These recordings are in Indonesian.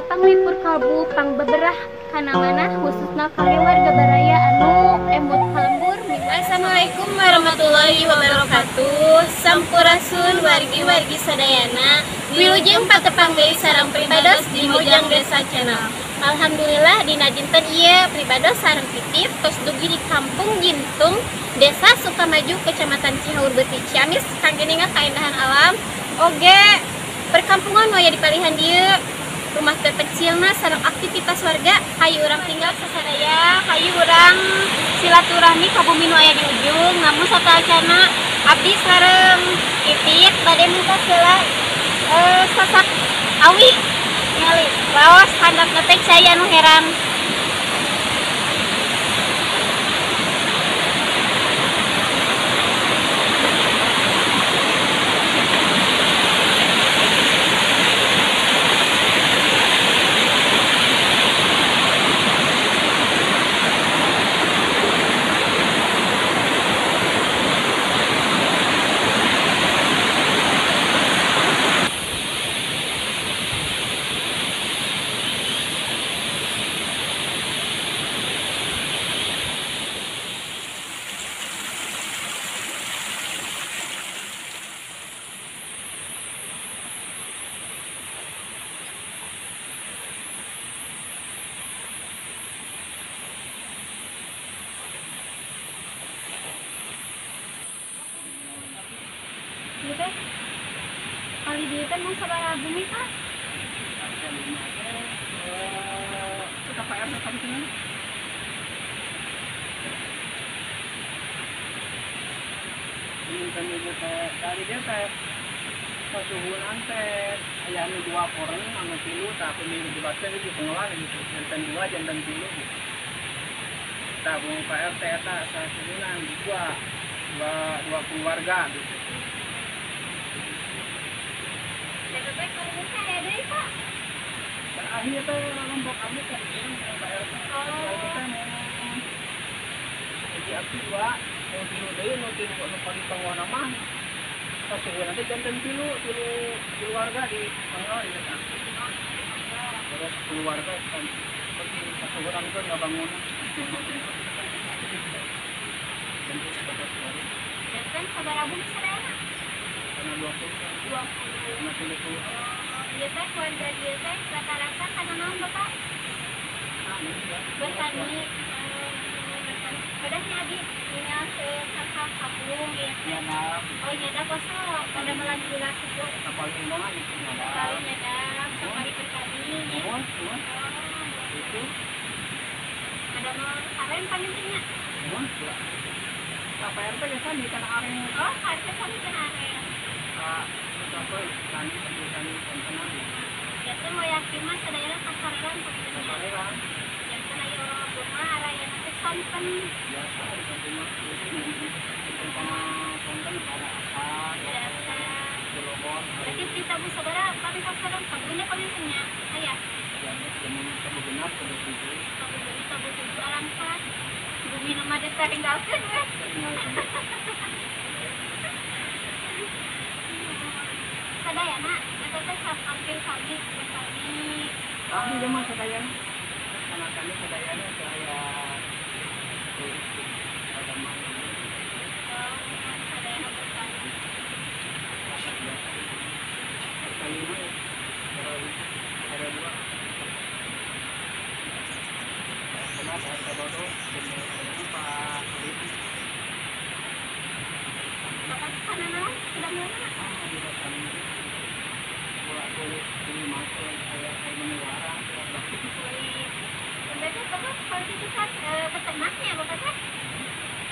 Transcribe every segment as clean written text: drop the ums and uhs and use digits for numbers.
panglipur kalbu pang beberah kana mana khususna kangge warga baraya anu emut kalembur. Assalamualaikum warahmatullahi wabarakatuh. Sampurasun wargi-wargi sadayana wilujeng patepang deui sareng pribados di Mojang Desa Channel. Alhamdulillah dina dinten ieu pribados sareng titip tos dugi di Kampung Jintung, Desa Sukamaju, Kecamatan Cihaur Beuti Ciamis kangge ningat kaindahan alam oge perkampungan nu aya di palihan dieu. Rumah terkecilna sareng aktivitas warga hayu urang tinggal sasadaya, hayu urang silaturahmi ka bumi nu aya di ujung. Namun satalacana abdi sareng Titik bade minta heula sasak awi ngali laos handap ngetek saya anu heran. Kali dia teh mau sabaraha bumi Kak? Kita PR sampai sini. Ini kan ibu teh dari dia teh pasuhunan teh aya anu 2 orang anu 3 tah pemilu dibaca di pengelola gitu. Jantan 2 jantan 3 gitu. Tah bung PR teh eta sasuhunan 2 keluarga gitu. Akhirnya tuh lombok kami kan PR kita mau jadi abdi 2 mau tilu deui nu tilu nu paling panguana mah pasuhunan nanti jantan tilu keluarga di Bangor ya kan. Terus keluarga kan seperti pasuhunan itu enggak bangunan. Jantan sabaraha bumi sadayana? Karena 20 karena 30. Ieu teh keluarga dieu teh rata-rata kana naon Bapak? Bertani. Padahnya di tinggal sekakak kampung gitu. Nyadap. Oh nyadap poso pada melanjutkan itu. Apalagi mana gitu nyadap. Sekali nyadap, sekali bertani. Semua. Itu. Ada mau aren pamintingnya? Semua. Apa yang biasa di tanah aren? Oh, harga kami kena aren. Sampai tani kontenan. Jadi mau yakin mas sadayana kasareran pamintingnya. Kasareran. Jadi ayo rumah araya nanti sonten. Biasa itu cuma terutama konten ada asal. Ada asal. Jelobot. Berarti kita bu saudara paling kasareran kabunya pamintingnya. Ayah. Jadi kamu benar pada itu. Kabu tujuh alangkat. Bumi nama desa tinggalkan ya. Sadayana, eta teh hampir kami bertani. Kami dia mah sadayana. Karena kami sadayana saya agama Sadayana bertani. masak biasa. Kali mah ada 2. Kenapa harga dodo? Pak Alif. Bapak sana naon? Sudah mulai mana? Di depan kulit ini masuk kayak menuara. Berarti bapak kalau itu kan peternaknya bapak teh?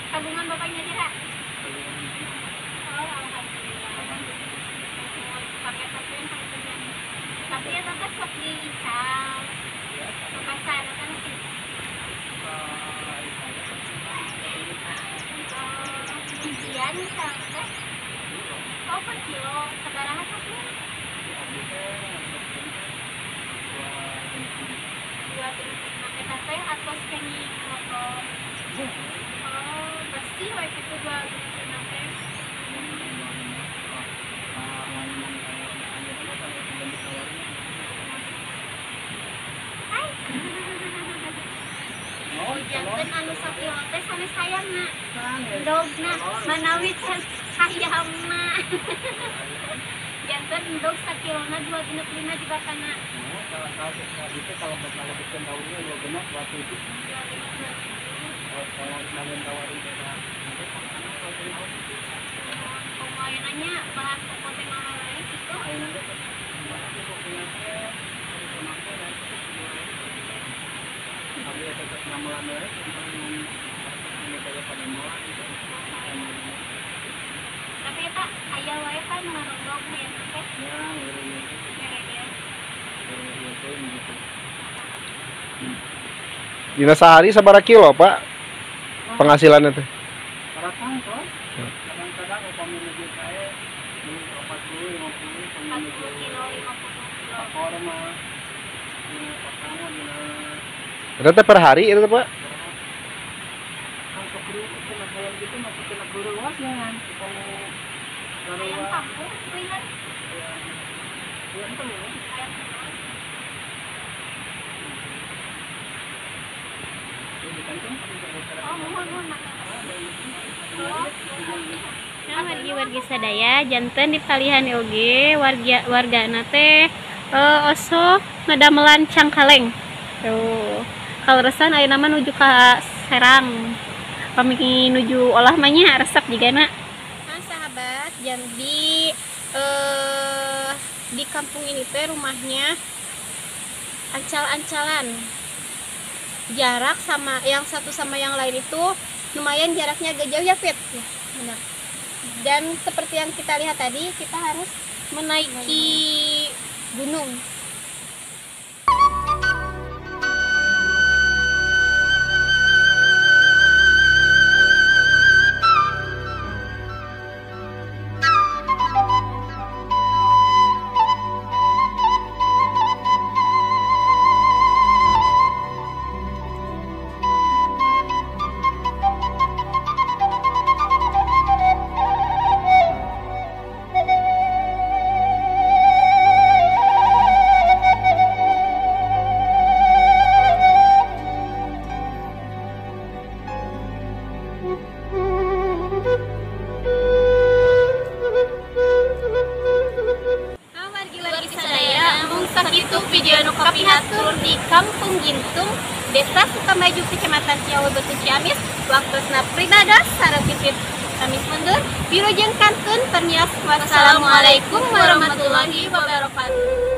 Tabungan bapaknya tidak? Oh, alhamdulillah. Pakai pakaian pakai kerjaan. Tapi ya bapak sok diical. Ke pasar kan sih. Bijian misalnya. Oh, per kilo. Sabaraha satu? 2 pakai teh atau scanning motor. Oh, bersih wae kitu 2 teh. hayangna. Endogna manawi hayamna. Jantan endog sakilona 2 genep 5 juga kana. Kalau itu kalau lebihkan daunnya 2 genap waktu itu. Kalau kalian tawarin Pemainannya bahan pokoknya mana lain itu. Tapi eta aya wae kan ngarondog ya teh. Dina sehari sabaraha kilo, Pak? Penghasilannya teh. kadang-kadang upami menuju saya 40 50 menuju 40 kilo 50 kilo. ekor mah dina pertama dina Itu teh per hari itu, Pak? kan keburu kena kayak gitu masih kena buru luas ya kan kalau Ayam kampung kuingan. yang telur Ayam kampung. Oh, mohon makan. Nah, wargi-wargi sadaya janten di palihan oge wargana teh oso ngadamelan Cangkaleng. Tuh. Kaleresan aya nama nuju ka Serang. Pami nuju olah mah nya resep jigana. Nah, sahabat, jadi di kampung ini teh rumahnya ancal-ancalan. Jarak sama yang satu sama yang lain itu lumayan jaraknya agak jauh ya, Fit. Ya, benar. Dan seperti yang kita lihat tadi, kita harus menaiki gunung. Itu video nu kapihatur di Kampung Gintung, Desa Sukamaju, Kecamatan Ciawi, Batu Ciamis. Waktosna pribadas sareng pipit kami mundur. Wilujeng kantun permios. Wassalamualaikum warahmatullahi wabarakatuh.